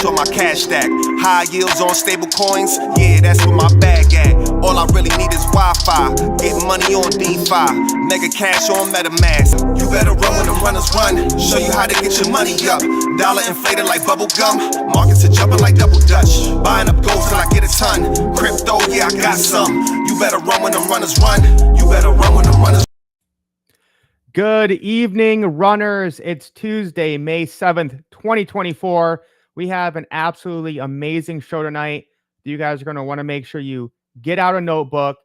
on my cash stack. High yields on stable coins, yeah, that's where my bag at. All I really need is Wi-Fi, get money on DeFi, mega cash on MetaMask. You better run when the runners run, show you how to get your money up. Dollar inflated like bubble gum, markets are jumping like double dutch. Buying up gold till I get a ton, crypto, yeah, I got some. You better run when the runners run, you better run when the runners. Good evening, runners. It's Tuesday, May 7th, 2024. We have an absolutely amazing show tonight. You guys are going to want to make sure you get out a notebook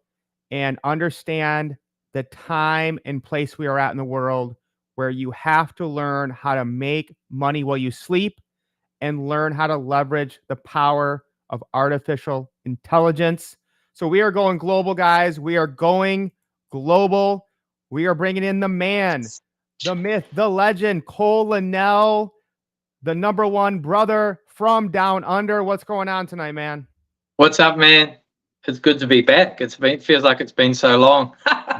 and understand the time and place we are at in the world where you have to learn how to make money while you sleep and learn how to leverage the power of artificial intelligence. So we are going global, guys. We are going global. We are bringing in the man, the myth, the legend, Cole Linnell, the #1 brother from down under. What's going on tonight, man? What's up, man? It's good to be back. Feels like it's been so long.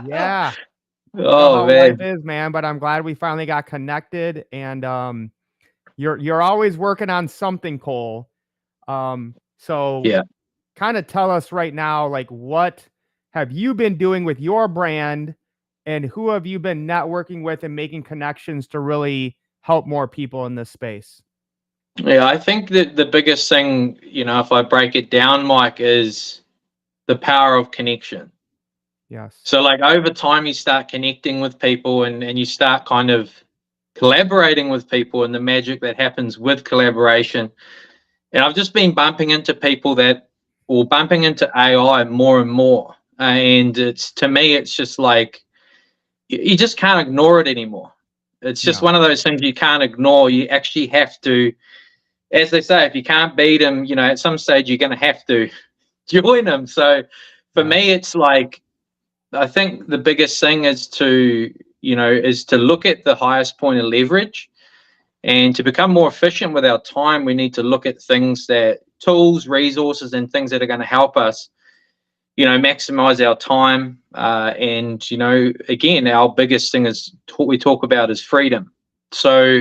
Yeah. Oh, man. Life is, man, but I'm glad we finally got connected. And you're always working on something, Cole. So yeah, kind of tell us right now, like, what have you been doing with your brand? And who have you been networking with and making connections to really help more people in this space? Yeah, I think that the biggest thing, if I break it down, Mike, is the power of connection. Yes. So like over time, you start connecting with people and you start kind of collaborating with people and the magic that happens with collaboration. And I've just been bumping into people bumping into AI more and more. And to me, it's just like, you just can't ignore it anymore. It's just one of those things you can't ignore. You actually have to, as they say, if you can't beat them, at some stage you're going to have to join them. So for me, it's like, I think the biggest thing is to look at the highest point of leverage, and to become more efficient with our time, we need to look at tools, resources, and things that are going to help us maximize our time. And, again, our biggest thing is what we talk about is freedom. So,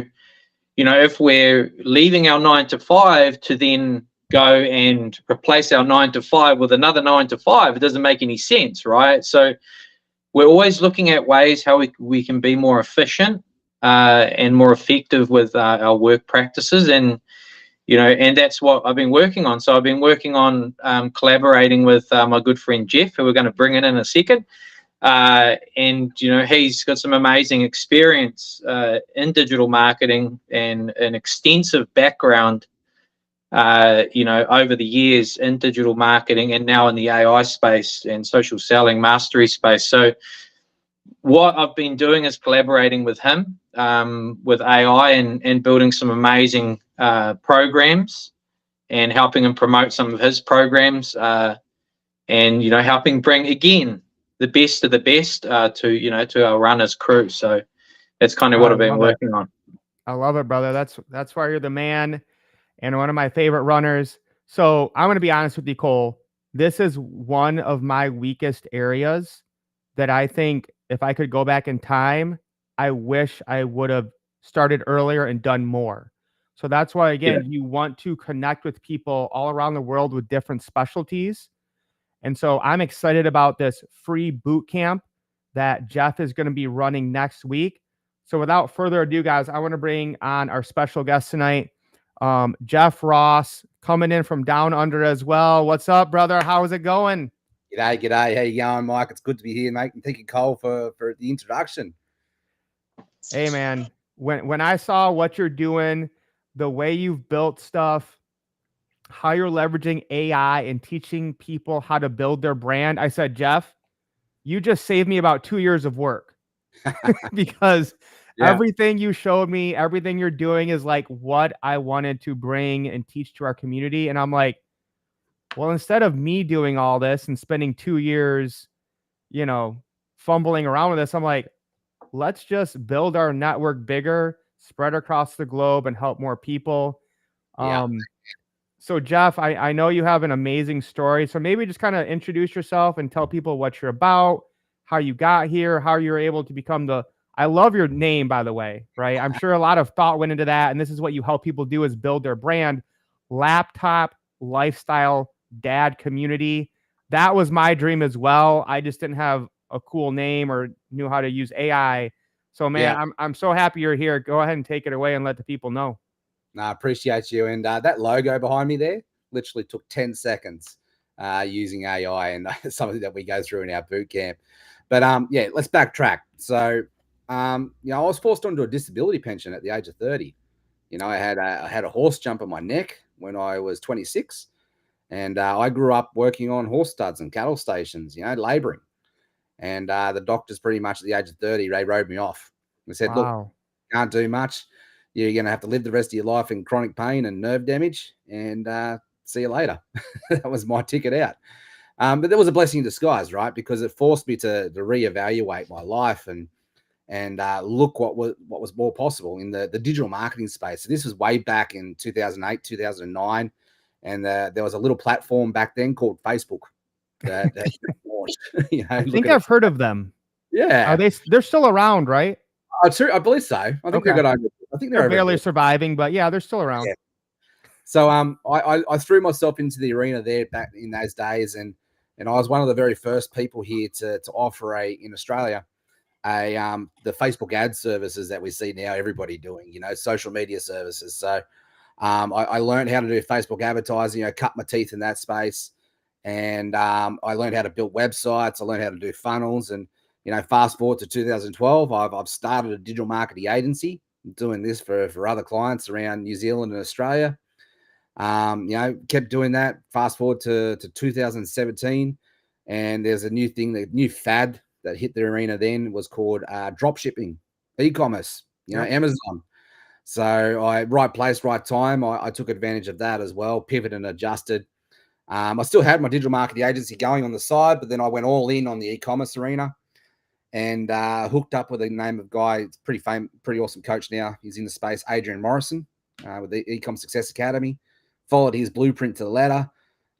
if we're leaving our 9 to 5 to then go and replace our 9 to 5 with another 9 to 5, it doesn't make any sense, right? So we're always looking at ways how we can be more efficient and more effective with our work practices. And and that's what I've been working on. So I've been working on collaborating with my good friend Jeff, who we're going to bring in a second. And he's got some amazing experience in digital marketing and an extensive background, over the years in digital marketing and now in the AI space and social selling mastery space. So what I've been doing is collaborating with him with AI and building some amazing programs and helping him promote some of his programs and helping bring again the best of the best to our runners crew. So that's kind of what I've been working on. I love it, brother. That's why you're the man and one of my favorite runners. So I'm going to be honest with you, Cole. This is one of my weakest areas that I think if I could go back in time, I wish I would have started earlier and done more. So that's why, again, you want to connect with people all around the world with different specialties. And so I'm excited about this free boot camp that Jeff is going to be running next week. So without further ado, guys, I want to bring on our special guest tonight, Jeff Ross, coming in from down under as well. What's up, brother? How is it going? G'day. How you going, Mike? It's good to be here, mate. And thank you, Cole, for the introduction. Hey, man, when I saw what you're doing, the way you've built stuff, how you're leveraging AI and teaching people how to build their brand, I said, Jeff, you just saved me about 2 years of work because everything you showed me, everything you're doing is like what I wanted to bring and teach to our community. And I'm like, well, instead of me doing all this and spending 2 years, fumbling around with this, I'm like, let's just build our network bigger, spread across the globe, and help more people. So Jeff, I know you have an amazing story. So maybe just kind of introduce yourself and tell people what you're about, how you got here, how you're able to become I love your name, by the way, right? I'm sure a lot of thought went into that. And this is what you help people do, is build their brand. laptop lifestyle dad community. That was my dream as well. I just didn't have a cool name or knew how to use AI. So man, Yeah. I'm so happy you're here. Go ahead and take it away and let the people know. No, I appreciate you. And that logo behind me there literally took 10 seconds using AI, and something that we go through in our boot camp. But yeah, let's backtrack. So, I was forced onto a disability pension at the age of 30. I had a horse jump on my neck when I was 26. And I grew up working on horse studs and cattle stations, laboring. And the doctors pretty much at the age of 30, they wrote me off. They said, look, Wow. can't do much. You're going to have to live the rest of your life in chronic pain and nerve damage, and see you later. That was my ticket out. But there was a blessing in disguise, right? Because it forced me to reevaluate my life and look what was more possible in the digital marketing space. So this was way back in 2008, 2009. And there was a little platform back then called Facebook that launched. I think I've heard of them. Yeah. They're still around, right? I believe so. I think Okay. I think They're barely surviving, but yeah, they're still around. Yeah. So I threw myself into the arena there back in those days, and I was one of the very first people here to offer in Australia the Facebook ad services that we see now everybody doing, social media services. So I learned how to do Facebook advertising, cut my teeth in that space. And I learned how to build websites. I learned how to do funnels. And, fast forward to 2012, I've started a digital marketing agency, doing this for other clients around New Zealand and Australia. Kept doing that. Fast forward to 2017. And there's a new thing, the new fad that hit the arena then was called drop shipping, e-commerce, Amazon. So right place, right time. I took advantage of that as well, pivoted and adjusted. I still had my digital marketing agency going on the side, but then I went all in on the e-commerce arena and hooked up with a name of guy. It's pretty awesome coach now. He's in the space, Adrian Morrison, with the Ecom Success Academy. Followed his blueprint to the letter,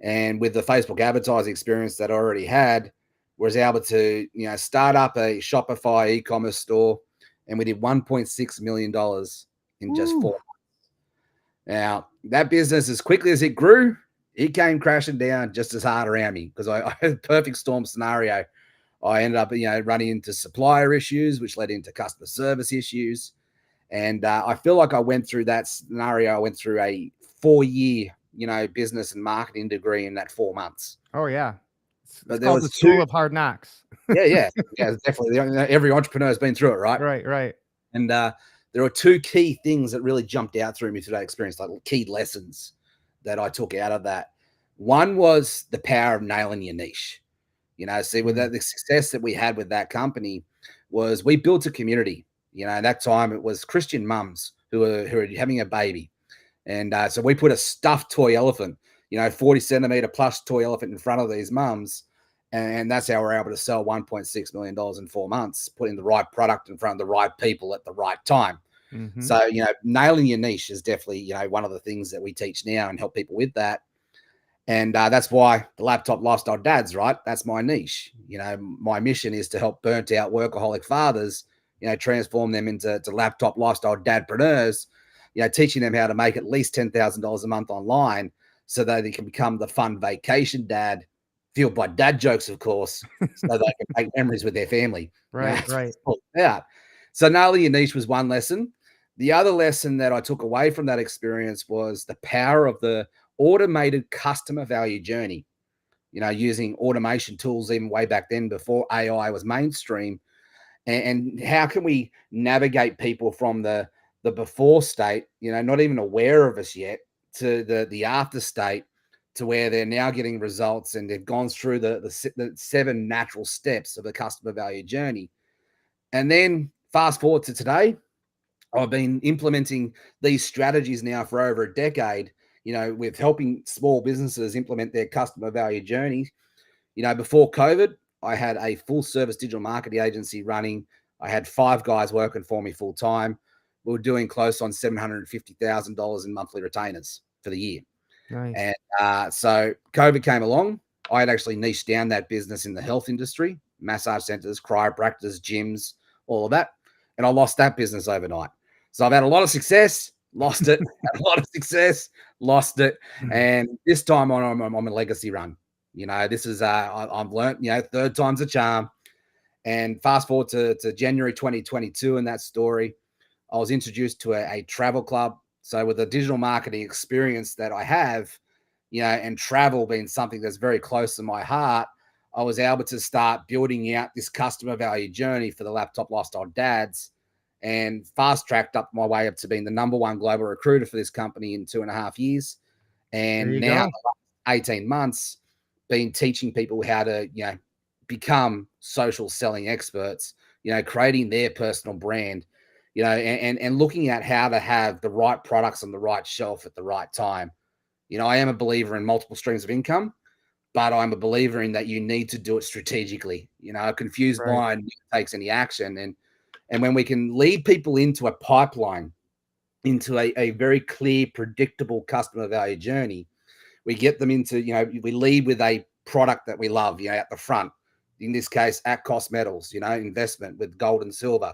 and with the Facebook advertising experience that I already had, was able to start up a Shopify e-commerce store, and we did $1.6 million in just 4 months. Now, that business, as quickly as it grew, it came crashing down just as hard around me because I had a perfect storm scenario. I ended up, running into supplier issues, which led into customer service issues. And I feel like I went through that scenario. I went through a 4-year, business and marketing degree in that 4 months. Oh, yeah. But it's called the School of Hard Knocks. Yeah, definitely. Every entrepreneur has been through it, right? Right. And there are 2 key things that really jumped out through me through that experience, like key lessons that I took out of that. One was the power of nailing your niche. With the success that we had with that company was we built a community. At that time it was Christian mums who were having a baby. And so we put a stuffed toy elephant, 40 centimeter plus toy elephant in front of these mums. And that's how we're able to sell $1.6 million in 4 months, putting the right product in front of the right people at the right time. Mm-hmm. So, nailing your niche is definitely, one of the things that we teach now and help people with that. And that's why the laptop lifestyle dads, right? That's my niche. My mission is to help burnt out workaholic fathers, transform them into laptop lifestyle dadpreneurs, teaching them how to make at least $10,000 a month online so that they can become the fun vacation dad, fueled by dad jokes, of course, so they can make memories with their family. Right. Yeah. So nailing your niche was one lesson. The other lesson that I took away from that experience was the power of the automated customer value journey, using automation tools even way back then before AI was mainstream. And how can we navigate people from the before state, not even aware of us yet, to the after state, to where they're now getting results and they've gone through the 7 natural steps of the customer value journey. And then fast forward to today, I've been implementing these strategies now for over a decade, with helping small businesses implement their customer value journey. Before COVID, I had a full service digital marketing agency running. I had 5 guys working for me full time. We were doing close on $750,000 in monthly retainers for the year. Nice. And so COVID came along. I had actually niched down that business in the health industry, massage centers, chiropractors, gyms, all of that. And I lost that business overnight. So I've had a lot of success, lost it, had a lot of success, lost it. And this time I'm a legacy run. You know, this is, I've learned, you know, third time's a charm. And fast forward to January 2022 in that story, I was introduced to a travel club. So with the digital marketing experience that I have, you know, and travel being something that's very close to my heart, I was able to start building out this customer value journey for the Laptop Lifestyle Dads, and fast tracked up my way up to being the #1 global recruiter for this company in 2.5 years. And now, the last 18 months, been teaching people how to, you know, become social selling experts, you know, creating their personal brand, you know, and looking at how to have the right products on the right shelf at the right time. You know, I am a believer in multiple streams of income, but I'm a believer in that you need to do it strategically. You know, a confused mind takes any action. And when we can lead people into a pipeline, into a very clear, predictable customer value journey, we get them into, you know, we lead with a product that we love, you know, at the front. In this case, at cost metals, you know, investment with gold and silver.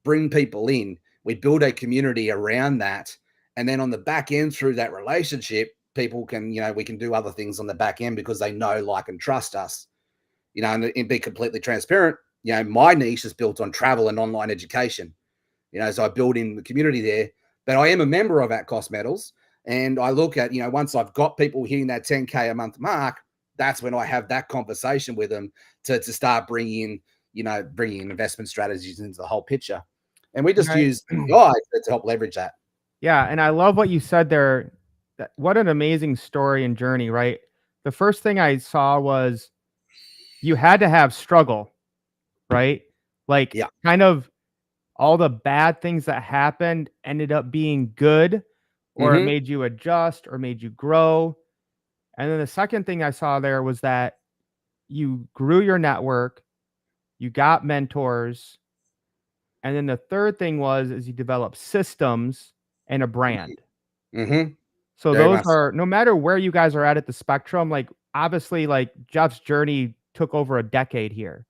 Bring people in. We build a community around that. And then on the back end, through that relationship, people can, you know, we can do other things on the back end because they know, like, and trust us. You know, and be completely transparent. You know, my niche is built on travel and online education. You know, so I build in the community there. But I am a member of At Cost Metals. And I look at, you know, once I've got people hitting that 10K a month mark, that's when I have that conversation with them to start bringing in investment strategies into the whole picture. And we just use AI to help leverage that. Yeah. And I love what you said there. What an amazing story and journey, right? The first thing I saw was you had to have struggle, right? Like, kind of all the bad things that happened ended up being good, or it made you adjust or made you grow. And then the second thing I saw there was that you grew your network, you got mentors. And then the third thing is you develop systems and a brand. So Very those much. are, no matter where you guys are at the spectrum, like, obviously, like, Jeff's journey took over a decade here.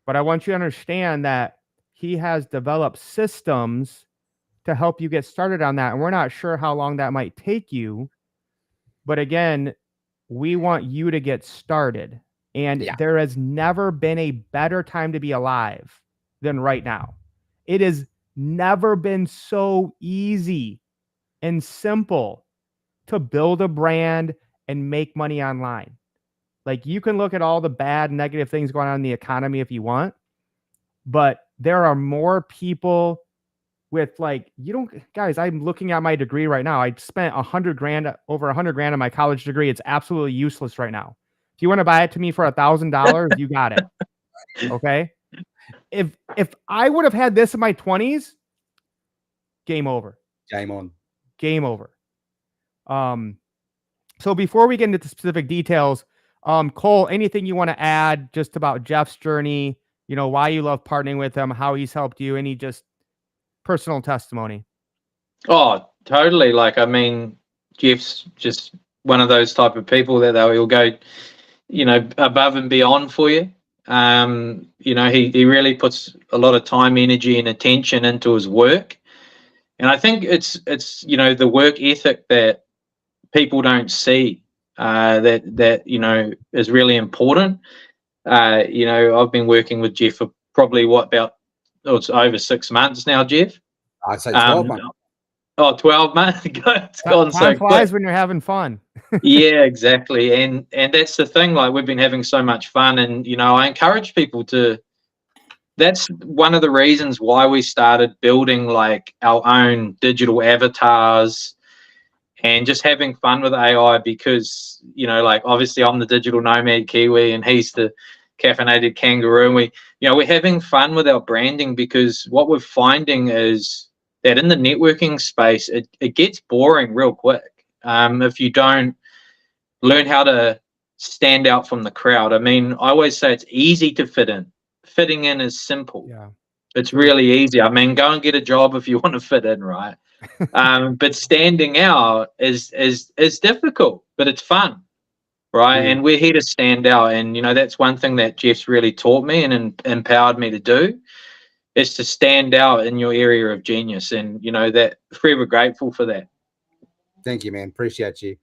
But I want you to understand that he has developed systems to help you get started on that. And we're not sure how long that might take you. But again, we want you to get started. And there has never been a better time to be alive than right now. It has never been so easy and simple to build a brand and make money online. Like, you can look at all the bad, negative things going on in the economy if you want, but there are more people with, like, guys, I'm looking at my degree right now. I spent over $100,000 on my college degree. It's absolutely useless right now. If you want to buy it to me for $1,000, you got it. Okay. If I would have had this in my 20s, game over. Game on. Game over. So before we get into the specific details, Cole, anything you want to add just about Jeff's journey, you know, why you love partnering with him, how he's helped you, any just personal testimony? Oh, totally. Like, I mean, Jeff's just one of those type of people that he'll go, you know, above and beyond for you. You know, he really puts a lot of time, energy, and attention into his work. And I think it's you know, the work ethic that people don't see, that you know, is really important. You know, I've been working with Jeff for probably it's over 6 months now, Jeff. I'd say 12 months. Oh, 12 months. It's gone so Time flies quick. when you're having fun. Yeah, exactly. And that's the thing. Like, we've been having so much fun, and you know, I encourage people to. That's one of the reasons why we started building, like, our own digital avatars and just having fun with AI, because, you know, like, obviously I'm the digital nomad Kiwi and he's the caffeinated kangaroo, and we're having fun with our branding, because what we're finding is that in the networking space, it gets boring real quick if you don't learn how to stand out from the crowd. I mean, I always say it's easy to fit in. Fitting in is simple. Yeah, it's really easy. I mean, go and get a job if you want to fit in, right? But standing out is difficult, but it's fun, right? And we're here to stand out. And, you know, that's one thing that Jeff's really taught me and empowered me to do. is to stand out in your area of genius, and that forever grateful for that. Thank you, man. Appreciate you.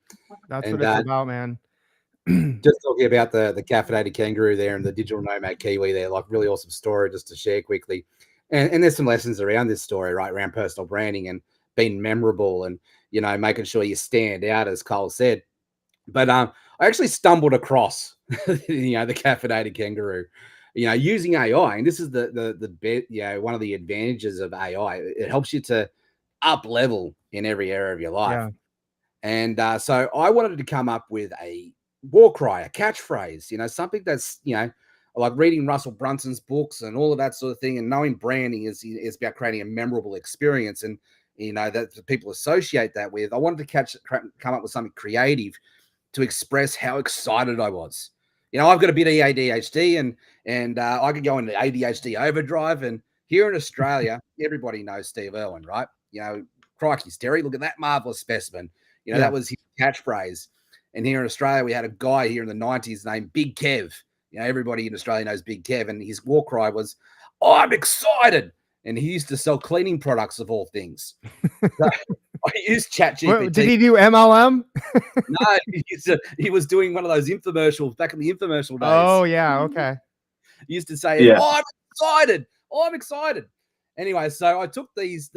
That's And what it's about, man. just talking about the caffeinated kangaroo there and the digital nomad kiwi there, like really awesome story just to share quickly. And there's some lessons around this story, right? Around personal branding and being memorable and, making sure you stand out, as Cole said. But I actually stumbled across, the caffeinated kangaroo, using AI. And this is the bit, one of the advantages of AI. It helps you to up level in every area of your life. Yeah. And so I wanted to come up with a war cry, a catchphrase, something that's, like reading Russell Brunson's books and all of that sort of thing. And knowing branding is about creating a memorable experience. And, that people associate that with. I wanted to come up with something creative to express how excited I was. I've got a bit of ADHD and I could go into ADHD overdrive. And here in Australia, everybody knows Steve Irwin, right? Crikey, Terry, look at that marvelous specimen. That was his catchphrase. And here in Australia, we had a guy here in the 90s named Big Kev. Everybody in Australia knows Big Kev. And his war cry was, I'm excited. And he used to sell cleaning products of all things. So I used ChatGPT. Did he do MLM? No, he was doing one of those infomercials back in the infomercial days. Oh, yeah. Okay. He used to say, I'm excited. I'm excited. Anyway, so I took these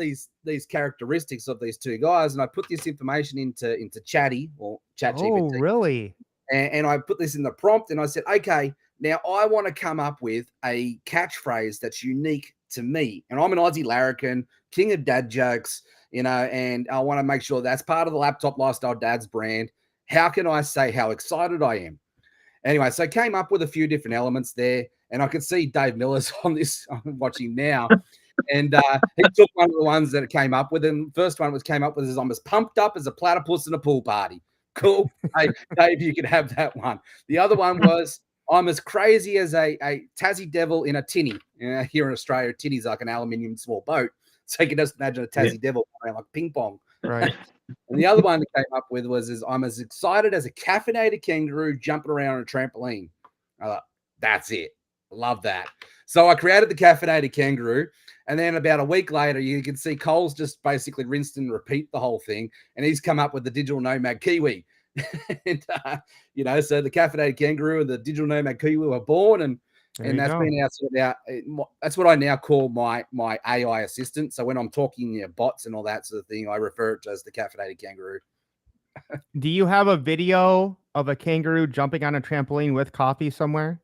characteristics of these two guys and I put this information into Chatty or ChatGPT. Oh, really? And I put this in the prompt and I said, okay, now I want to come up with a catchphrase that's unique to me. And I'm an Aussie larrikin, king of dad jokes, and I want to make sure that's part of the Laptop Lifestyle Dads brand. How can I say how excited I am? Anyway, so I came up with a few different elements there, and I could see Dave Miller's on this. I'm watching now. And he took one of the ones that it came up with. And the first one came up with is I'm as pumped up as a platypus in a pool party. Cool. Hey, Dave, you can have that one. The other one was I'm as crazy as a Tassie devil in a tinny. Here in Australia, a tinny's like an aluminium small boat. So you can just imagine a Tassie devil around like ping pong. Right. And the other one that came up with was I'm as excited as a caffeinated kangaroo jumping around on a trampoline. I thought, that's it. Love that. So I created the caffeinated kangaroo. And then about a week later, you can see Cole's just basically rinsed and repeat the whole thing. And he's come up with the digital nomad kiwi. And, so the caffeinated kangaroo and the digital nomad kiwi were born. And that's been our sort of that's what I now call my AI assistant. So when I'm talking bots and all that sort of thing, I refer to it as the caffeinated kangaroo. Do you have a video of a kangaroo jumping on a trampoline with coffee somewhere?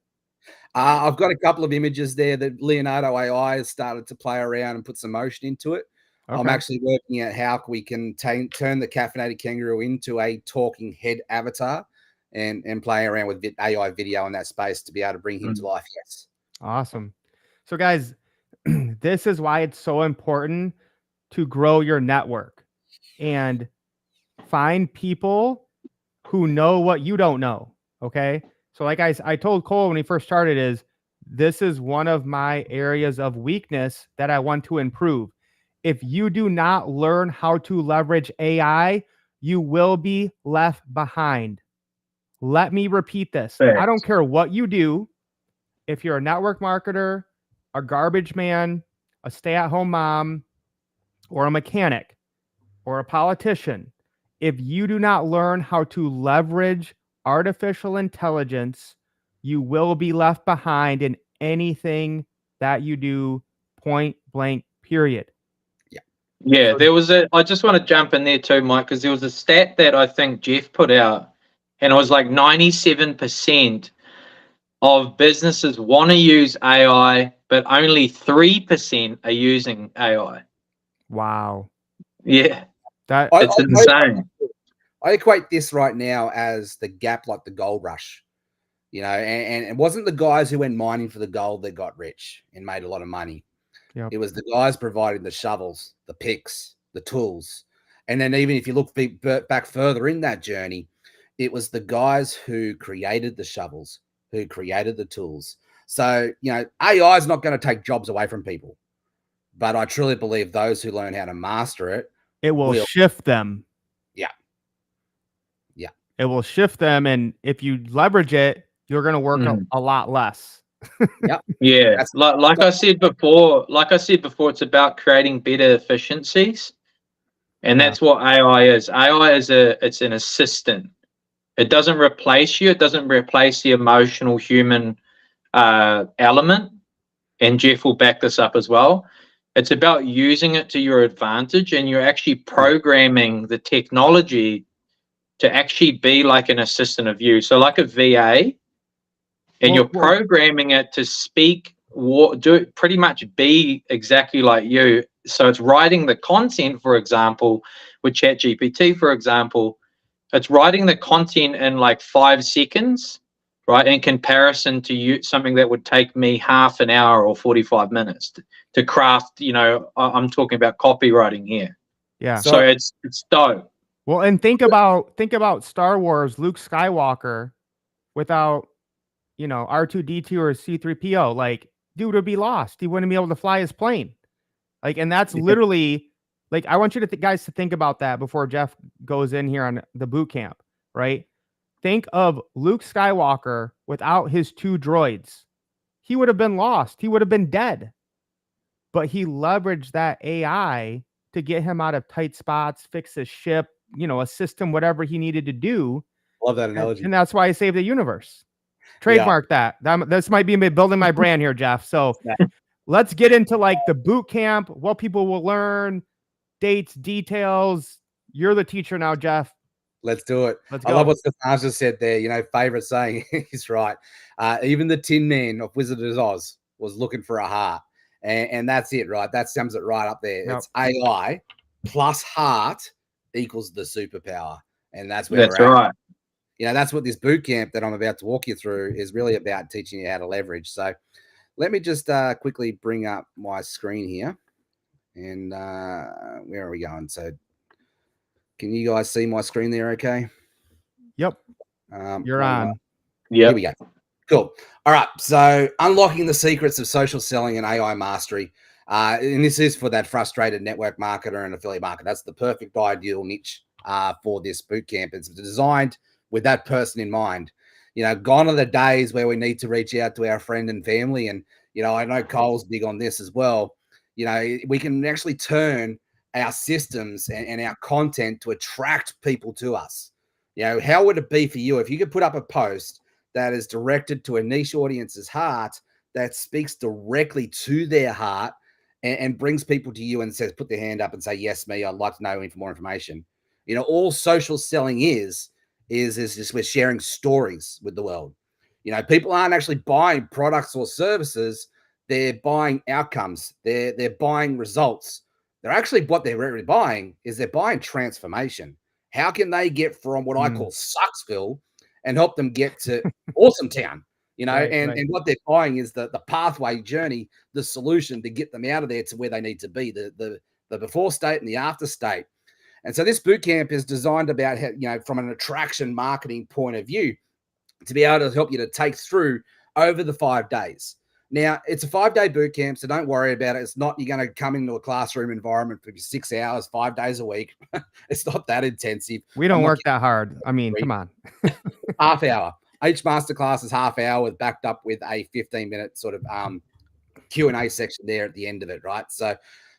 I've got a couple of images there that Leonardo AI has started to play around and put some motion into it. Okay. I'm actually working out how we can turn the caffeinated kangaroo into a talking head avatar and play around with AI video in that space to be able to bring him to life. Yes. Awesome. So guys, this is why it's so important to grow your network and find people who know what you don't know. Okay. So like I told Cole when he first started this is one of my areas of weakness that I want to improve. If you do not learn how to leverage AI, you will be left behind. Let me repeat this. Thanks. I don't care what you do. If you're a network marketer, a garbage man, a stay-at-home mom, or a mechanic, or a politician, if you do not learn how to leverage artificial intelligence, you will be left behind in anything that you do, point blank, period. Yeah, I just want to jump in there too, Mike, because there was a stat that I think Jeff put out, and it was like 97% of businesses want to use AI, but only 3% are using AI. Wow. Yeah. It's insane. I equate this right now as the gap, like the gold rush, and it wasn't the guys who went mining for the gold that got rich and made a lot of money. Yep. It was the guys providing the shovels, the picks, the tools. And then even if you look back further in that journey, it was the guys who created the shovels, who created the tools. So, AI is not going to take jobs away from people. But I truly believe those who learn how to master it will shift them. Yeah. It will shift them. And if you leverage it, you're going to work a lot less. Yep. Yeah, That's like I said before, it's about creating better efficiencies, and Yeah. that's what AI is. AI is it's an assistant. It doesn't replace you. It doesn't replace the emotional human element. And Jeff will back this up as well. It's about using it to your advantage, and you're actually programming the technology to actually be like an assistant of you. So like a VA, and you're Well, programming it to speak, do pretty much be exactly like you. So it's writing the content, for example, with ChatGPT, for example, it's writing the content in like 5 seconds, right? In comparison to you, something that would take me half an hour or 45 minutes to craft. I'm talking about copywriting here. yeah. So it's dope. Well, and think about Star Wars, Luke Skywalker without, R2D2 or C3PO. Like, dude would be lost. He wouldn't be able to fly his plane. Like, and that's literally like, I want you to guys to think about that before Jeff goes in here on the boot camp, right? Think of Luke Skywalker without his 2 droids. He would have been lost. He would have been dead. But he leveraged that AI to get him out of tight spots, fix his ship, assist him, whatever he needed to do. love that analogy. And that's why I saved the universe. Trademark that. This might be me building my brand here, Jeff. So let's get into like the boot camp, what people will learn, dates, details. You're the teacher now, Jeff. Let's do it. Let's I go. love what Stefan just said there. Favorite saying. He's right. Even the Tin Man of Wizard of Oz was looking for a heart. And that's it, right? That sums it right up there. Yep. It's AI plus heart equals the superpower. And that's where That's we're at. right. That's what this boot camp that I'm about to walk you through is really about, teaching you how to leverage. So let me just quickly bring up my screen here. And where are we going? So can you guys see my screen there okay? Yep. You're on. Yeah. Here we go. Cool. All right. So unlocking the secrets of social selling and AI mastery. And this is for that frustrated network marketer and affiliate marketer. That's the perfect ideal niche for this boot camp. It's designed with that person in mind. Gone are the days where we need to reach out to our friend and family. And, I know Cole's big on this as well. We can actually turn our systems and our content to attract people to us. How would it be for you if you could put up a post that is directed to a niche audience's heart, that speaks directly to their heart and brings people to you and says, put their hand up and say, yes, me, I'd like to know more information. All social selling is just we're sharing stories with the world. People aren't actually buying products or services. They're buying outcomes. They're buying results. They're actually, what they're really buying is they're buying transformation. How can they get from what I call Sucksville and help them get to Awesome Town? And what they're buying is the pathway journey, the solution to get them out of there to where they need to be, the before state and the after state. And so this boot camp is designed about, from an attraction marketing point of view, to be able to help you to take through over the 5 days. Now, it's a 5-day boot camp, so don't worry about it. It's not you're going to come into a classroom environment for 6 hours, 5 days a week. It's not that intensive. We don't work that hard. I mean, come on. Half hour. Each masterclass is half hour, backed up with a 15-minute sort of Q&A section there at the end of it, right? So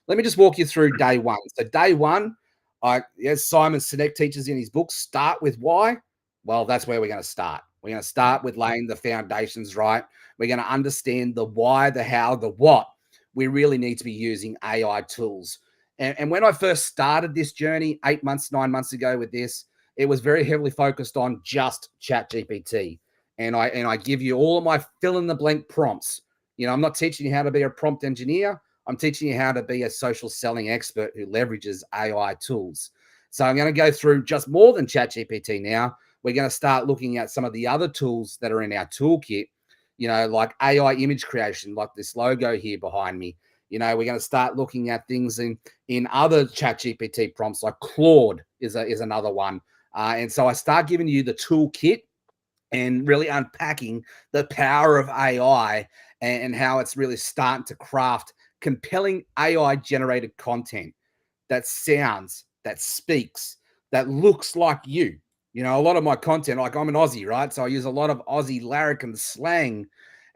let me just walk you through day one. So day one, as Simon Sinek teaches in his book, start with why. Well, that's where we're going to start. We're going to start with laying the foundations right. We're going to understand the why, the how, the what. We really need to be using AI tools. And when I first started this journey 8 months, 9 months ago with this, it was very heavily focused on just ChatGPT. And I give you all of my fill-in-the-blank prompts. I'm not teaching you how to be a prompt engineer. I'm teaching you how to be a social selling expert who leverages AI tools. So I'm going to go through just more than ChatGPT now. We're going to start looking at some of the other tools that are in our toolkit, like AI image creation, like this logo here behind me. We're going to start looking at things in other ChatGPT prompts, like Claude is another one. And so I start giving you the toolkit and really unpacking the power of AI and how it's really starting to craft compelling AI-generated content that sounds, that speaks, that looks like you. A lot of my content, like I'm an Aussie, right? So I use a lot of Aussie larrikin slang.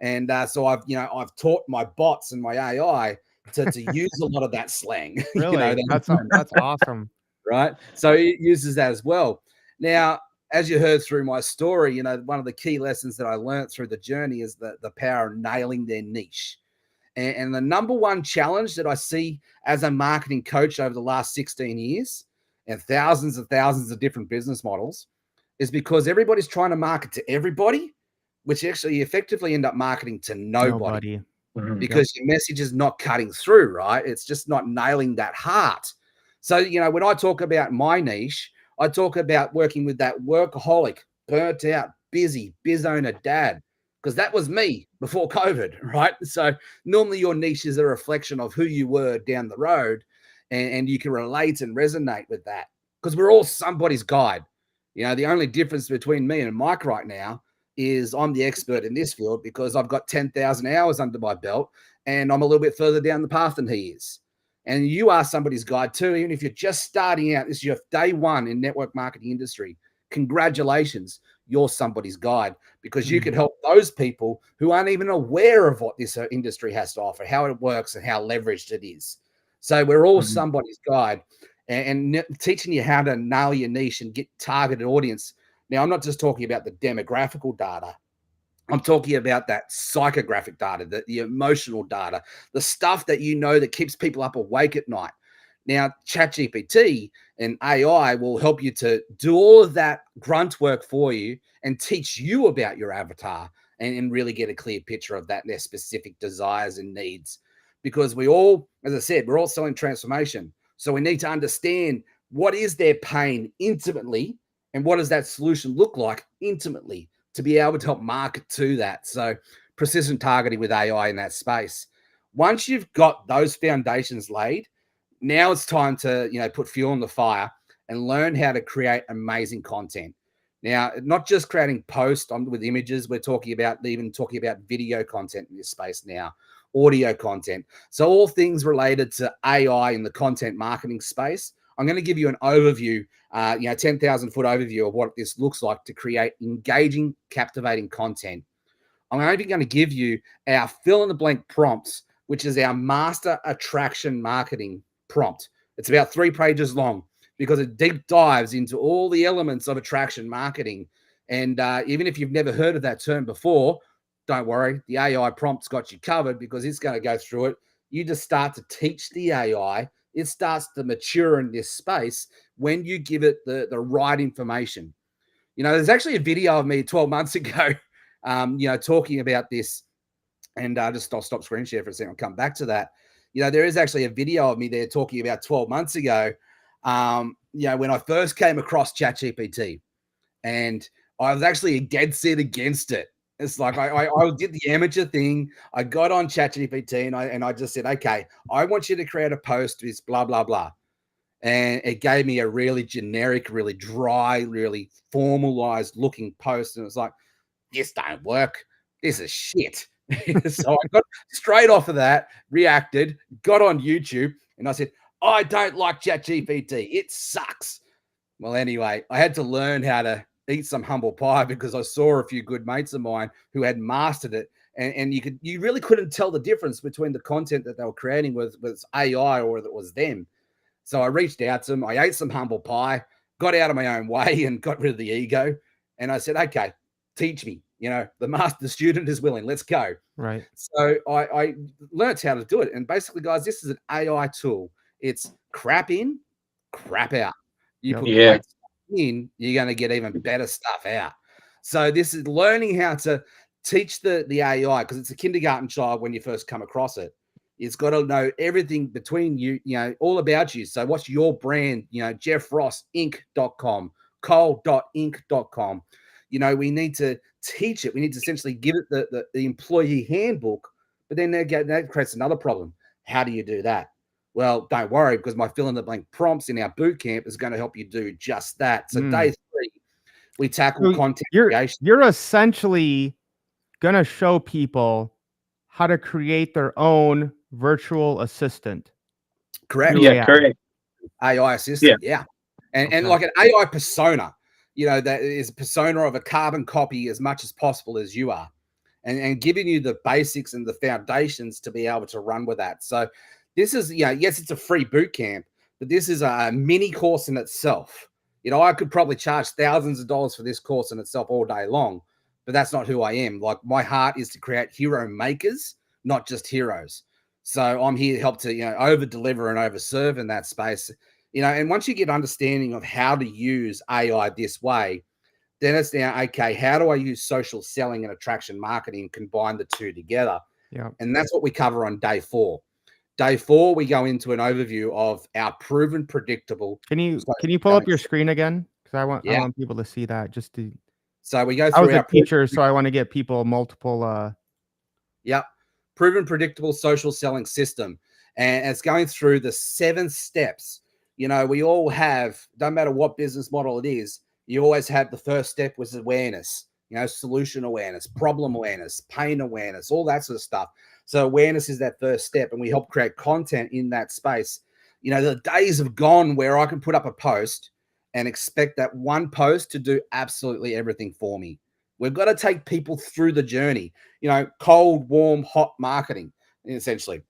And so I've taught my bots and my AI to use a lot of that slang. Really? That's awesome. Right. So it uses that as well. Now, as you heard through my story, one of the key lessons that I learned through the journey is the power of nailing their niche. And the number one challenge that I see as a marketing coach over the last 16 years and thousands of different business models is because everybody's trying to market to everybody, which actually effectively end up marketing to nobody. Because your message is not cutting through, right? It's just not nailing that heart. So, when I talk about my niche, I talk about working with that workaholic, burnt out, busy, biz owner dad, because that was me before COVID, right? So normally your niche is a reflection of who you were down the road, and you can relate and resonate with that because we're all somebody's guide. The only difference between me and Mike right now is I'm the expert in this field because I've got 10,000 hours under my belt and I'm a little bit further down the path than he is. And you are somebody's guide too, even if you're just starting out. This is your day one in network marketing industry. Congratulations, you're somebody's guide because you can help those people who aren't even aware of what this industry has to offer, how it works and how leveraged it is. So we're all somebody's guide and teaching you how to nail your niche and get targeted audience. Now, I'm not just talking about the demographical data. I'm talking about that psychographic data, the emotional data, the stuff that that keeps people up awake at night. Now, ChatGPT and AI will help you to do all of that grunt work for you and teach you about your avatar and really get a clear picture of that, their specific desires and needs. Because we all, as I said, we're all selling transformation. So we need to understand what is their pain intimately and what does that solution look like intimately to be able to help market to that. So precision targeting with AI in that space. Once you've got those foundations laid, now it's time to, put fuel on the fire and learn how to create amazing content. Now, not just creating posts with images, we're talking about video content in this space now, audio content. So all things related to AI in the content marketing space. I'm going to give you an overview, 10,000 foot overview of what this looks like to create engaging, captivating content. I'm even going to give you our fill in the blank prompts, which is our master attraction marketing prompt. It's about 3 pages long because it deep dives into all the elements of attraction marketing. And even if you've never heard of that term before, don't worry. The AI prompt's got you covered because it's going to go through it. You just start to teach the AI. It starts to mature in this space when you give it the right information. There's actually a video of me 12 months ago, talking about this. And I'll stop screen share for a second. I'll come back to that. There is actually a video of me there talking about 12 months ago, when I first came across ChatGPT. And I was actually dead set against it. It's like I did the amateur thing. I got on ChatGPT and I just said, okay, I want you to create a post with blah, blah, blah. And it gave me a really generic, really dry, really formalized looking post. And it was like, this don't work. This is shit. So I got straight off of that, reacted, got on YouTube, and I said, I don't like ChatGPT. It sucks. Well, anyway, I had to learn how to eat some humble pie because I saw a few good mates of mine who had mastered it. And you really couldn't tell the difference between the content that they were creating was AI or that was them. So I reached out to them. I ate some humble pie, got out of my own way and got rid of the ego. And I said, okay, teach me. The student is willing. Let's go. Right. So I learned how to do it. And basically, guys, this is an AI tool. It's crap in, crap out. You put great stuff in, you're going to get even better stuff out. So this is learning how to teach the AI because it's a kindergarten child when you first come across it. It's got to know everything between you, all about you. So what's your brand? JeffRossInc.com, Cole.inc.com. We need to teach it. We need to essentially give it the employee handbook, but then that creates another problem. How do you do that? Well, don't worry, because my fill in the blank prompts in our boot camp is going to help you do just that. So day 3, we tackle content creation. You're essentially going to show people how to create their own virtual assistant. Correct. Yeah, correct. AI assistant. Yeah. And like an AI persona, that is a persona of a carbon copy as much as possible as you are. and giving you the basics and the foundations to be able to run with that. So this is, yes, it's a free boot camp, but this is a mini course in itself. I could probably charge thousands of dollars for this course in itself all day long, but that's not who I am. Like, my heart is to create hero makers, not just heroes. So I'm here to help to, over deliver and over serve in that space. And once you get understanding of how to use AI this way, then it's now, okay, how do I use social selling and attraction marketing and combine the two together? Yeah. And that's what we cover on day 4. Day 4, we go into an overview of our proven predictable. Can you pull up your screen again? Because I want people to see that. So we go I through was a teacher, so I want to get people multiple. Yep. Proven predictable social selling system. And it's going through the 7 steps. We all have, don't matter what business model it is, you always have the first step was awareness, solution awareness, problem awareness, pain awareness, all that sort of stuff. So awareness is that first step, and we help create content in that space. The days have gone where I can put up a post and expect that one post to do absolutely everything for me. We've got to take people through the journey, cold, warm, hot marketing, essentially.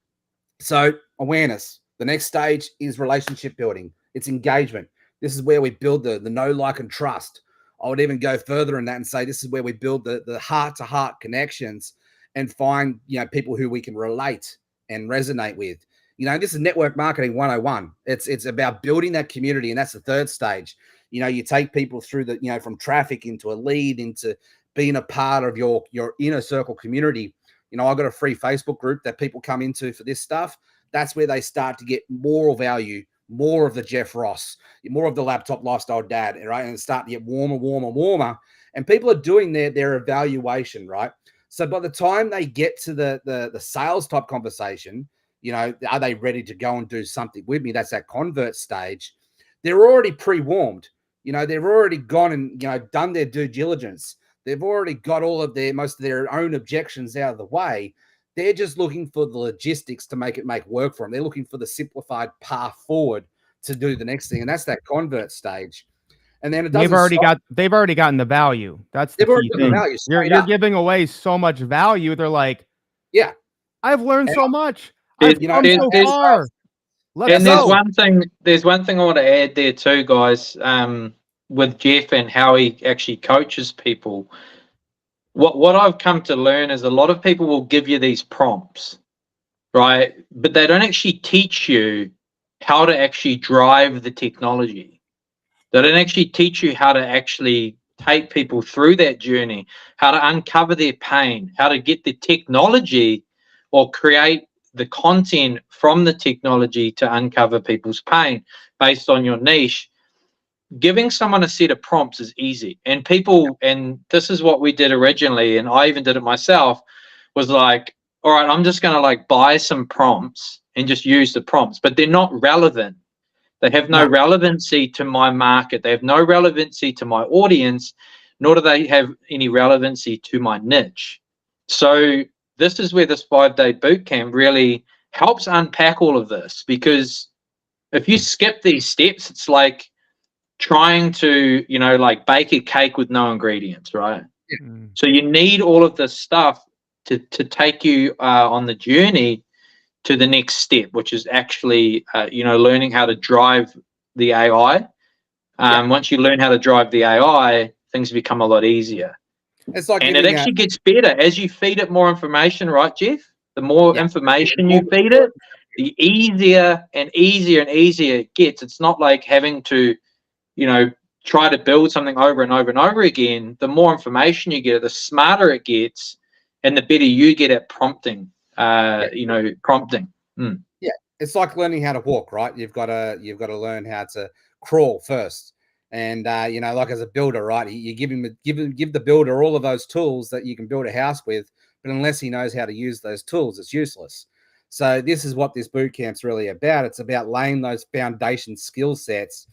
So awareness. The next stage is relationship building. It's engagement. This is where we build the know, like, and trust. I would even go further in that and say this is where we build the heart-to-heart connections and find, people who we can relate and resonate with. This is network marketing 101. It's about building that community, and that's the third stage. You take people through the, from traffic into a lead, into being a part of your inner circle community. I've got a free Facebook group that people come into for this stuff. That's where they start to get more value, more of the Jeff Ross, more of the laptop lifestyle dad, right? And start to get warmer. And people are doing their evaluation, right? So by the time they get to the sales type conversation, are they ready to go and do something with me? That's that convert stage. They're already pre-warmed. They've already gone and, done their due diligence. They've already got most of their own objections out of the way. They're just looking for the logistics to make work for them. They're looking for the simplified path forward to do the next thing. And that's that convert stage. And then they've already gotten the value. That's the key thing. You're giving away so much value. They're like, yeah, I've learned so much. I've come so far. There's one thing I want to add there too, guys, with Jeff and how he actually coaches people. What I've come to learn is a lot of people will give you these prompts, right? But they don't actually teach you how to actually drive the technology. They don't actually teach you how to actually take people through that journey, how to uncover their pain, how to get the technology or create the content from the technology to uncover people's pain based on your niche. Giving someone a set of prompts is easy, and this is what we did originally, and I even did it myself, was like, all right, I'm just going to like buy some prompts and just use the prompts, but they're not relevant. They have no relevancy to my market. They have no relevancy to my audience, nor do they have any relevancy to my niche. So this is where this 5-day boot camp really helps unpack all of this, because if you skip these steps, it's like trying to, like bake a cake with no ingredients, right? Yeah. So you need all of this stuff to take you on the journey to the next step, which is actually, learning how to drive the AI. Once you learn how to drive the AI, things become a lot easier. It's like, and it actually gets better as you feed it more information, right, Jeff? The more information you feed it, the easier and easier and easier it gets. It's not like having to, try to build something over and over and over again. The more information you get, the smarter it gets, and the better you get at prompting. Prompting. Yeah, it's like learning how to walk, right? You've got to learn how to crawl first. And like as a builder, right? You give the builder all of those tools that you can build a house with, but unless he knows how to use those tools, it's useless. So this is what this boot camp's really about. It's about laying those foundation skill sets,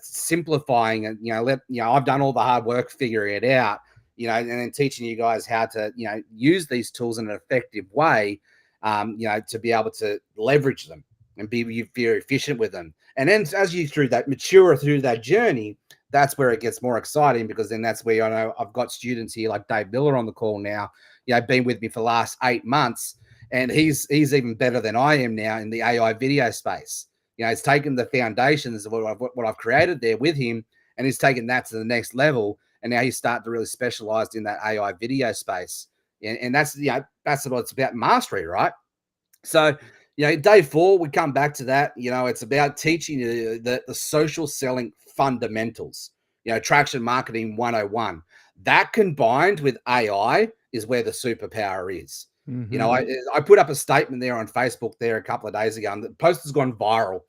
simplifying and I've done all the hard work figuring it out, and then teaching you guys how to use these tools in an effective way, to be able to leverage them and be very efficient with them. And then as you mature through that journey, that's where it gets more exciting, because then that's where I know I've got students here like Dave Miller on the call now, been with me for the last 8 months, and he's even better than I am now in the AI video space. He's taken the foundations of what I've created there with him, and he's taken that to the next level, and now he's starting to really specialize in that AI video space, and that's what it's about, mastery, right? So day 4, we come back to that. It's about teaching you the social selling fundamentals, traction marketing 101. That combined with AI is where the superpower is. I put up a statement there on Facebook there a couple of days ago, and the post has gone viral.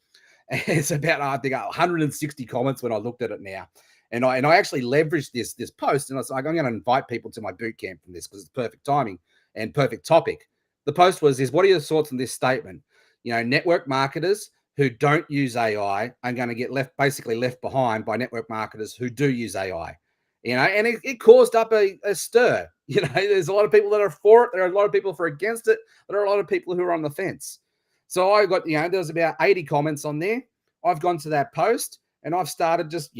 It's about, I think, 160 comments when I looked at it now. And I actually leveraged this post, and I was like, I'm going to invite people to my boot camp from this, because it's perfect timing and perfect topic. The post was, what are your thoughts on this statement? Network marketers who don't use AI are going to get basically left behind by network marketers who do use AI. And it caused up a stir. There's a lot of people that are for it. There are a lot of people who are against it. There are a lot of people who are on the fence. So I got, there was about 80 comments on there. I've gone to that post and I've started just,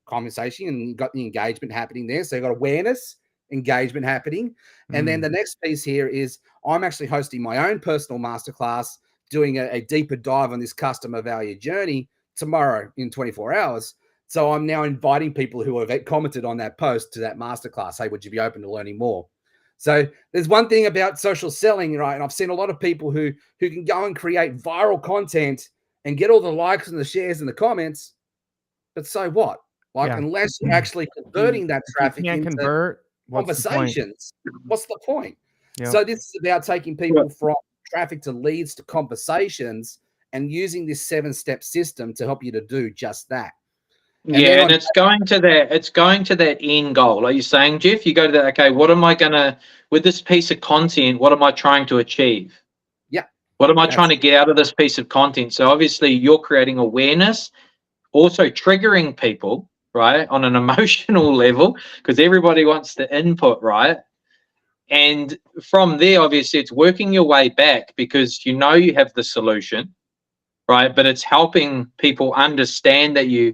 conversation, and got the engagement happening there. So you've got awareness, engagement happening. And then the next piece here is I'm actually hosting my own personal masterclass, doing a deeper dive on this customer value journey tomorrow in 24 hours. So I'm now inviting people who have commented on that post to that masterclass. Hey, would you be open to learning more? So there's one thing about social selling, right? And I've seen a lot of people who can go and create viral content and get all the likes and the shares and the comments, but so what? Unless you're actually converting that traffic into conversations, what's the point? Yep. So this is about taking people from traffic to leads to conversations, and using this 7-step system to help you to do just that. And it's going to that end goal. Like you're saying, Jeff, you go to that, okay, what am I gonna, with this piece of content, what am I trying to achieve? Yeah. What am I trying to get out of this piece of content? So obviously you're creating awareness, also triggering people, right, on an emotional level, because everybody wants the input, right? And from there, obviously, it's working your way back, because you have the solution, right? But it's helping people understand that you're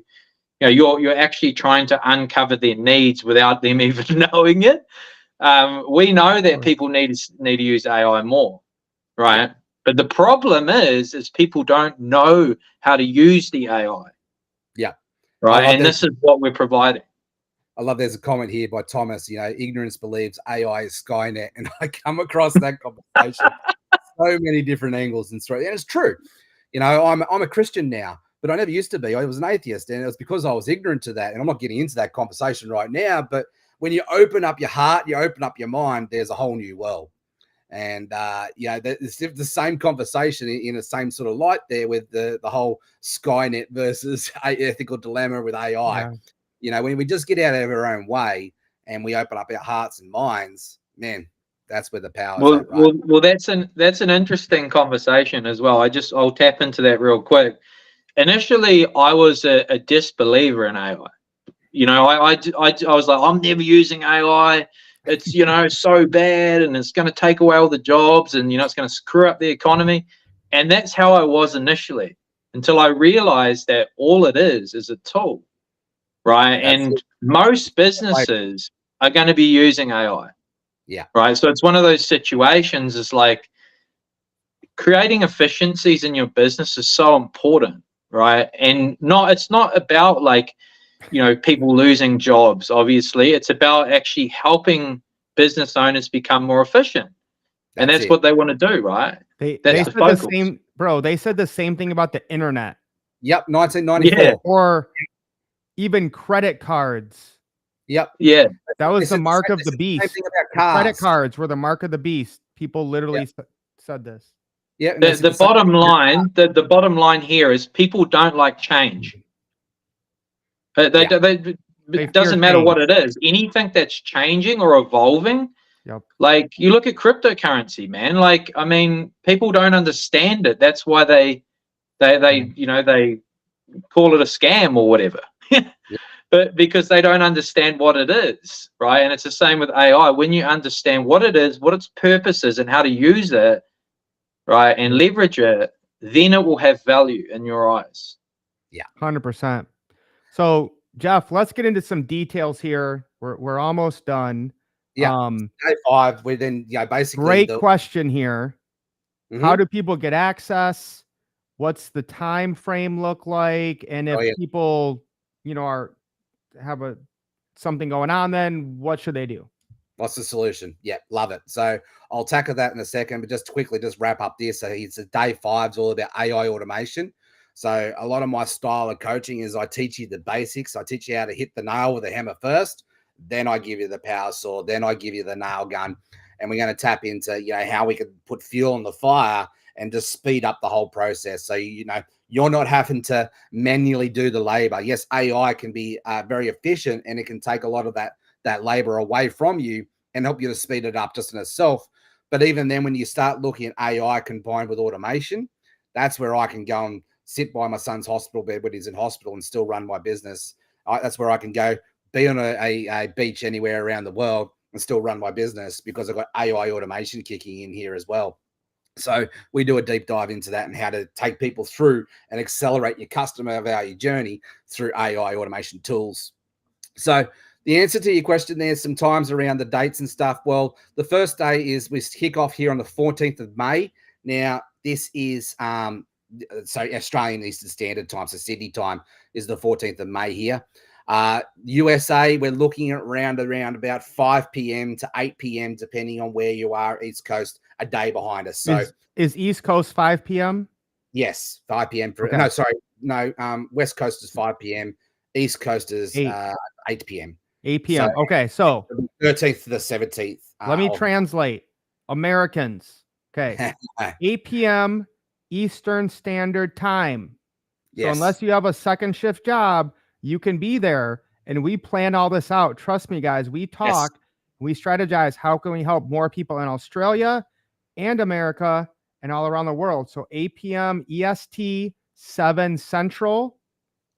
actually trying to uncover their needs without them even knowing it. We know that people need to use AI more, right? But the problem is people don't know how to use the AI. Yeah. Right. And this is what we're providing. I love, there's a comment here by Thomas, ignorance believes AI is Skynet. And I come across that conversation so many different angles, and it's true. I'm a Christian now, but I never used to be. I was an atheist, and it was because I was ignorant to that. And I'm not getting into that conversation right now, but when you open up your heart, you open up your mind, there's a whole new world. And it's the same conversation in the same sort of light there with the whole Skynet versus ethical dilemma with AI. Yeah. When we just get out of our own way and we open up our hearts and minds, man, that's where the power is at, right? Well, that's an interesting conversation as well. I'll tap into that real quick. Initially, I was a disbeliever in AI. I was like, I'm never using AI. It's, so bad, and it's going to take away all the jobs, and, it's going to screw up the economy. And that's how I was initially, until I realized that all it is a tool, right? Most businesses are going to be using AI. Yeah. Right. So it's one of those situations, is like creating efficiencies in your business is so important, right? And it's not about like, people losing jobs, obviously. It's about actually helping business owners become more efficient. And that's what they want to do, right? They said the same, bro. They said the same thing about the internet. Yep, 1994. Yeah. Or even credit cards. Yep. Yeah. That was the mark of the beast. Same thing about cars. Credit cards were the mark of the beast. People literally said this. Yeah. The bottom line, the bottom line here is people don't like change. It doesn't matter what it is. Anything that's changing or evolving. Yep. Like you look at cryptocurrency, man. Like, I mean, people don't understand it. That's why they call it a scam or whatever. But because they don't understand what it is, right? And it's the same with AI. When you understand what it is, what its purpose is, and how to use it, right, and leverage it, then it will have value in your eyes. Yeah, 100%. So Jeff, let's get into some details here. We're almost done. Yeah. Day 5, we then, basically Great question here. How Mhm. do people get access? What's the time frame look like? And if Oh, yeah. people, have something going on, then what should they do? What's the solution? Yeah, love it. So I'll tackle that in a second, but just quickly, just wrap up this. So it's a day 5's all about AI automation. So a lot of my style of coaching is I teach you the basics. I teach you how to hit the nail with a hammer first, then I give you the power saw, then I give you the nail gun, and we're going to tap into how we could put fuel on the fire and just speed up the whole process. So you're not having to manually do the labor. Yes, AI can be very efficient, and it can take a lot of that labor away from you and help you to speed it up just in itself. But even then, when you start looking at AI combined with automation, that's where I can go and sit by my son's hospital bed when he's in hospital and still run my business. That's where I can go be on a beach anywhere around the world and still run my business because I've got AI automation kicking in here as well. So we do a deep dive into that and how to take people through and accelerate your customer value journey through AI automation tools. So the answer to your question, there's some times around the dates and stuff. Well, the first day is we kick off here on the 14th of May. Now, this is so Australian Eastern Standard Time, so Sydney time is the 14th of May here. USA, we're looking at around about 5 p.m. to 8 p.m. depending on where you are. East Coast, a day behind us. So is East Coast 5 p.m.? Yes, 5 p.m. Okay. No, sorry, no. West Coast is 5 p.m. East Coast is 8 p.m. 8 p.m. Okay, so 13th to the 17th. Let me translate. Americans. Okay. 8 p.m. Eastern Standard Time. So Yes. unless you have a second shift job, you can be there. And we plan all this out. Trust me, guys. We talk, we strategize. How can we help more people in Australia and America and all around the world? So 8 p.m. EST, 7 Central.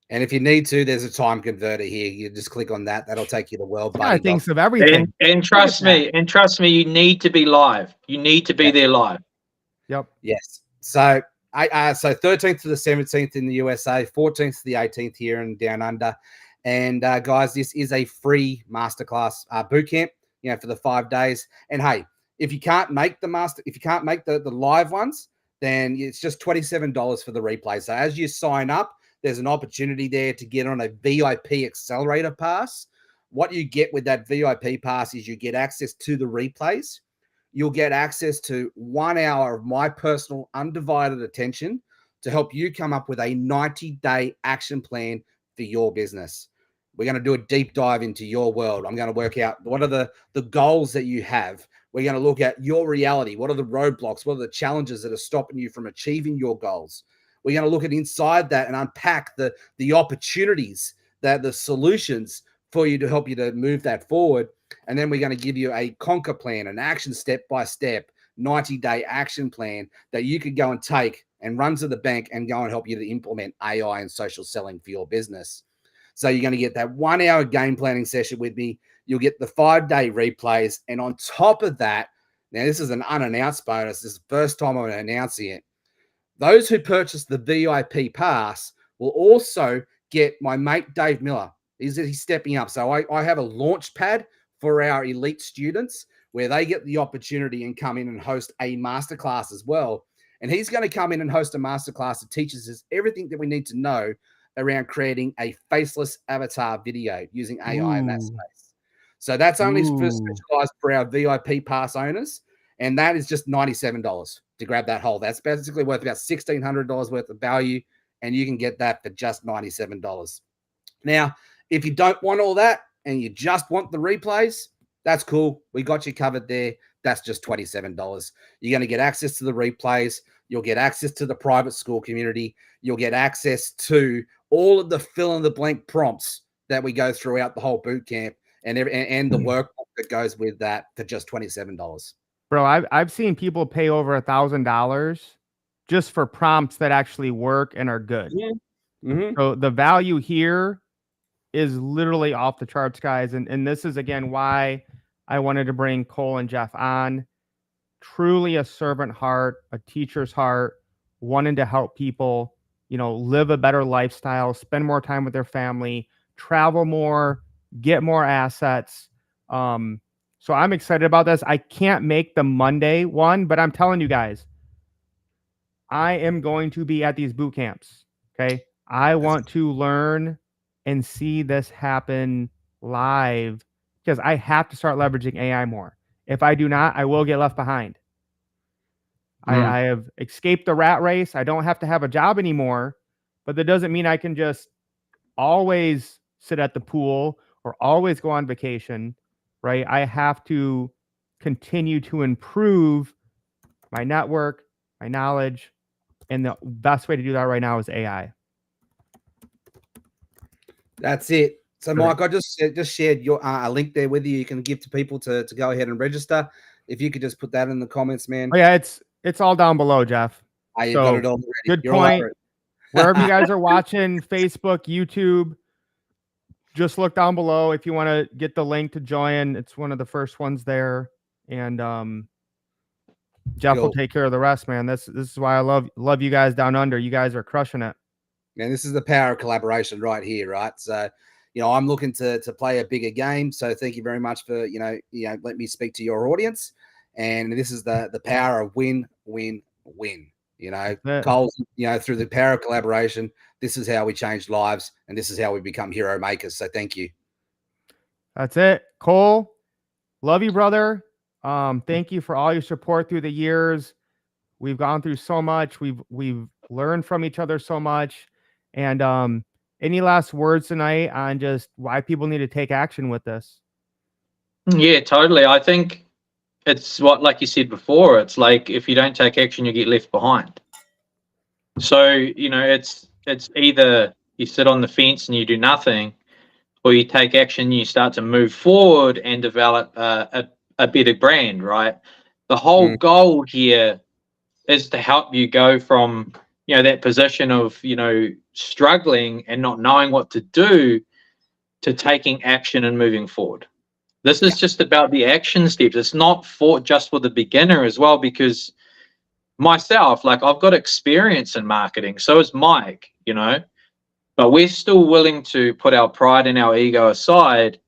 And if you need to, there's a time converter here. You just click on that. That'll take you to world. I think of everything. And trust me, you need to be live. You need to be there live. Yep. Yes. So 13th to the 17th in the USA, 14th to the 18th here and down under. And guys, this is a free masterclass boot camp, for the 5 days. And hey, if you can't make the live ones, then it's just $27 for the replay. So as you sign up, there's an opportunity there to get on a VIP accelerator pass. What you get with that VIP pass is you get access to the replays. You'll get access to 1 hour of my personal undivided attention to help you come up with a 90-day action plan for your business. We're going to do a deep dive into your world. I'm going to work out what are the goals that you have. We're going to look at your reality. What are the roadblocks? What are the challenges that are stopping you from achieving your goals? We're going to look at inside that and unpack the opportunities, the solutions for you to help you to move that forward. And then we're going to give you a conquer plan, an action step-by-step 90-day action plan that you could go and take and run to the bank and go and help you to implement AI and social selling for your business. So you're going to get that 1 hour game planning session with me. You'll get the 5-day replays. And on top of that, now this is an unannounced bonus. This is the first time I'm announcing it. Those who purchase the VIP pass will also get my mate, Dave Miller. He's stepping up. So I have a launch pad for our elite students where they get the opportunity and come in and host a masterclass as well. And he's going to come in and host a masterclass that teaches us everything that we need to know around creating a faceless avatar video using AI in that space. So that's only specialized for our VIP pass owners. And that is just $97 to grab that whole. That's basically worth about $1,600 worth of value. And you can get that for just $97. Now, if you don't want all that and you just want the replays, that's cool. We got you covered there. That's just $27. You're going to get access to the replays. You'll get access to the private school community. You'll get access to all of the fill in the blank prompts that we go throughout the whole boot camp and the workbook that goes with that for just $27. Bro, I've seen people pay over $1,000 just for prompts that actually work and are good. Yeah. Mm-hmm. So the value here is literally off the charts, guys. And this is, again, why I wanted to bring Cole and Jeff on. Truly a servant heart, a teacher's heart, wanting to help people, live a better lifestyle, spend more time with their family, travel more, get more assets. So I'm excited about this. I can't make the Monday one, but I'm telling you guys, I am going to be at these boot camps. Okay. I want to learn and see this happen live because I have to start leveraging AI more. If I do not, I will get left behind. I have escaped the rat race. I don't have to have a job anymore, but that doesn't mean I can just always sit at the pool or always go on vacation, right? I have to continue to improve my network, my knowledge, and the best way to do that right now is AI. That's it. So, Mike, I just shared your a link there with you. You can give to people to go ahead and register. If you could just put that in the comments, man. Oh, yeah, it's all down below, Jeff. Oh, you got it all already. Good You're point. all over it. Wherever you guys are watching, Facebook, YouTube, just look down below if you want to get the link to join. It's one of the first ones there, and Jeff will take care of the rest, man. This is why I love you guys down under. You guys are crushing it. And this is the power of collaboration right here, right? So, I'm looking to play a bigger game. So thank you very much for, let me speak to your audience. And this is the power of win, win, win. Coles, through the power of collaboration, this is how we change lives and this is how we become hero makers. So thank you. That's it. Cole, love you, brother. Thank you for all your support through the years. We've gone through so much. We've learned from each other so much. And any last words tonight on just why people need to take action with this? Yeah, totally. I think it's like you said before, it's like if you don't take action, you get left behind. So, it's either you sit on the fence and you do nothing, or you take action and you start to move forward and develop a better brand, right? The whole goal here is to help you go from, that position of, struggling and not knowing what to do to taking action and moving forward. This is just about the action steps. It's not just for the beginner as well, because myself, like I've got experience in marketing, so is Mike, but we're still willing to put our pride and our ego aside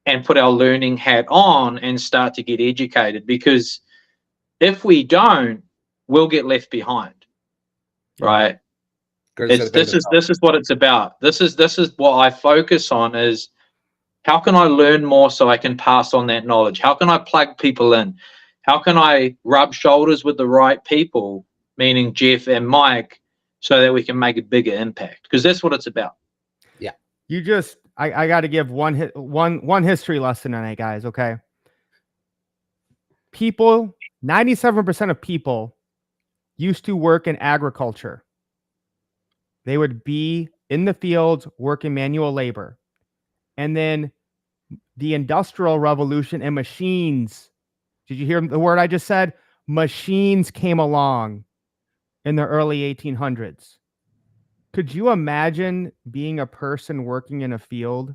and put our learning hat on and start to get educated, because if we don't, we'll get left behind, right? This is what it's about. This is what I focus on is, how can I learn more so I can pass on that knowledge? How can I plug people in? How can I rub shoulders with the right people, meaning Jeff and Mike, so that we can make a bigger impact? Because that's what it's about. Yeah. I got to give one history lesson tonight, guys. Okay. People, 97% of people used to work in agriculture. They would be in the fields working manual labor. And then the Industrial Revolution and machines. Did you hear the word I just said? Machines came along in the early 1800s. Could you imagine being a person working in a field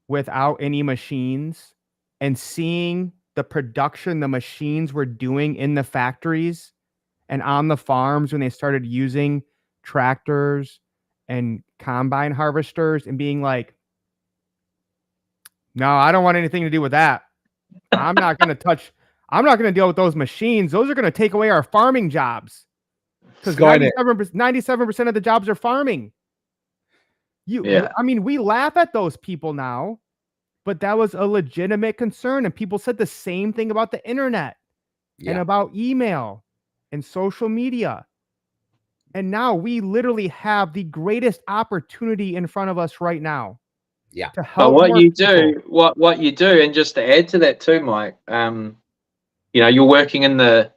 without any machines and seeing the production the machines were doing in the factories and on the farms when they started using tractors and combine harvesters and being like, no, I don't want anything to do with that. I'm not going to deal with those machines. Those are going to take away our farming jobs. Because 97% of the jobs are farming. I mean, we laugh at those people now, but that was a legitimate concern. And people said the same thing about the internet and about email and social media. And now we literally have the greatest opportunity in front of us right now. Yeah. To help what you do, and just to add to that too, Mike, you're working in the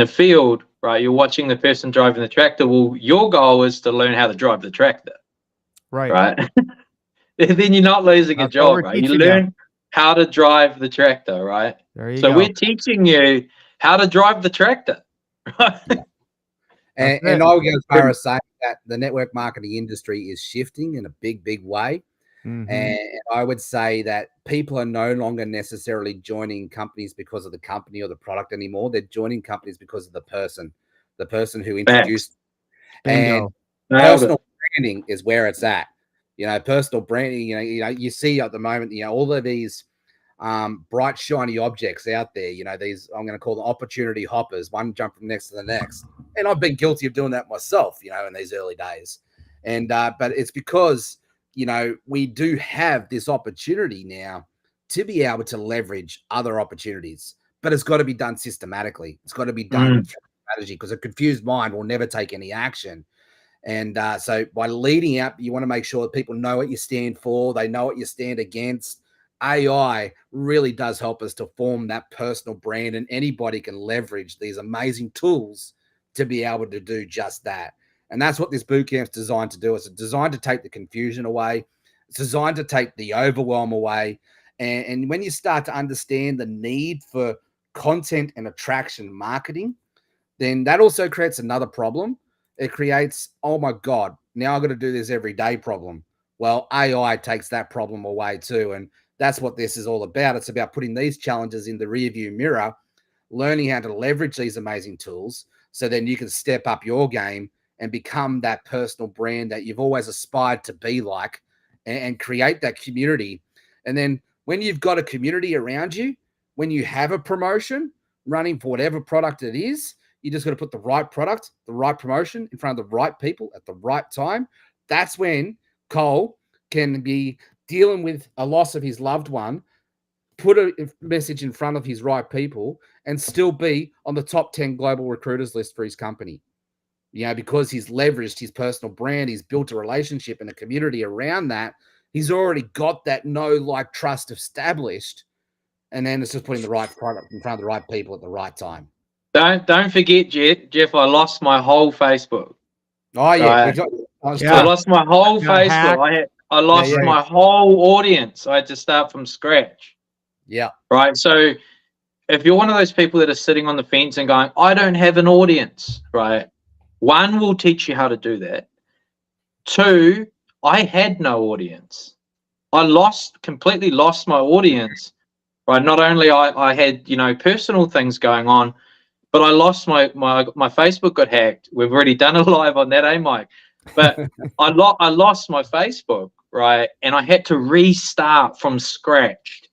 field, right? You're watching the person driving the tractor. Well, your goal is to learn how to drive the tractor, right? Then you're not losing a job, right? You learn how to drive the tractor, right? So we're teaching you how to drive the tractor, right? And I would go as far as saying that the network marketing industry is shifting in a big, big way. Mm-hmm. And I would say that people are no longer necessarily joining companies because of the company or the product anymore. They're joining companies because of the person who introduced. And personal branding is where it's at. Personal branding, you see at the moment, all of these bright, shiny objects out there, these, I'm going to call them opportunity hoppers, one jump from next to the next. And I've been guilty of doing that myself, in these early days. And, but it's because, we do have this opportunity now to be able to leverage other opportunities, but it's got to be done systematically. It's got to be done through strategy, because a confused mind will never take any action. And so by leading up, you want to make sure that people know what you stand for. They know what you stand against. AI really does help us to form that personal brand, and anybody can leverage these amazing tools to be able to do just that. And that's what this bootcamp is designed to do. It's designed to take the confusion away. It's designed to take the overwhelm away. And when you start to understand the need for content and attraction marketing, then that also creates another problem. It creates, oh my God, now I've got to do this every day problem. Well, AI takes that problem away too. And that's what this is all about. It's about putting these challenges in the rearview mirror, learning how to leverage these amazing tools, so then you can step up your game and become that personal brand that you've always aspired to be like, and create that community. And then when you've got a community around you, when you have a promotion running for whatever product it is, you just got to put the right product, the right promotion in front of the right people at the right time. That's when Cole can be dealing with a loss of his loved one, put a message in front of his right people, and still be on the top 10 global recruiters list for his company. Because he's leveraged his personal brand, he's built a relationship and a community around that. He's already got that know, like, trust established. And then it's just putting the right product in front of the right people at the right time. Don't forget, Jeff, I lost my whole Facebook. Oh, yeah. Right. Yeah. I lost my whole Got Facebook. hacked. I lost my whole audience. I had to start from scratch. Yeah. Right. So if you're one of those people that are sitting on the fence and going, I don't have an audience, right? One, will teach you how to do that. Two, I had no audience. I completely lost my audience. Right. Not only I had, personal things going on, but I lost my Facebook got hacked. We've already done a live on that, Mike? But I lost my Facebook, right? And I had to restart from scratch.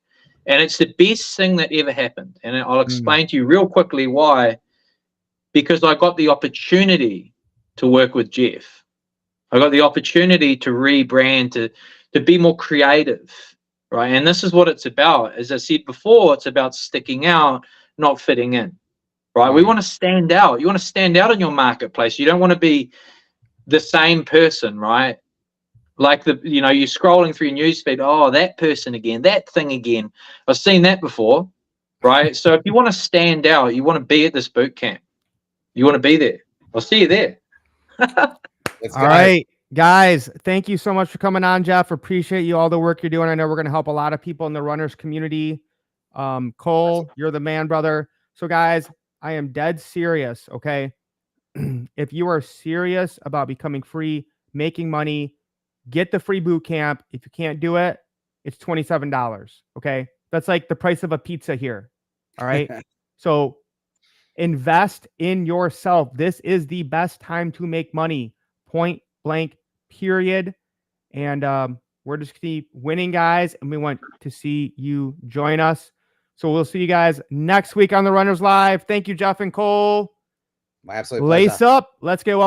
And it's the best thing that ever happened. And I'll explain to you real quickly why. Because I got the opportunity to work with Jeff. I got the opportunity to rebrand, to be more creative, right? And this is what it's about. As I said before, it's about sticking out, not fitting in. Right? We want to stand out. You want to stand out in your marketplace. You don't want to be the same person, right? Like you're scrolling through your newsfeed. Oh, that person again, that thing again. I've seen that before, right? So if you want to stand out, you want to be at this boot camp. You want to be there. I'll see you there. All right, guys. Thank you so much for coming on, Jeff. Appreciate you, all the work you're doing. I know we're going to help a lot of people in the runners community. Cole, you're the man, brother. So, guys, I am dead serious, okay? If you are serious about becoming free, making money, get the free boot camp. If you can't do it, it's $27, okay? That's like the price of a pizza here, all right? So invest in yourself. This is the best time to make money, point blank, period. And we're just keep winning, guys, and we want to see you join us. So we'll see you guys next week on the Runners Live. Thank you, Jeff and Cole. My absolute Lace pleasure. up. Let's get well.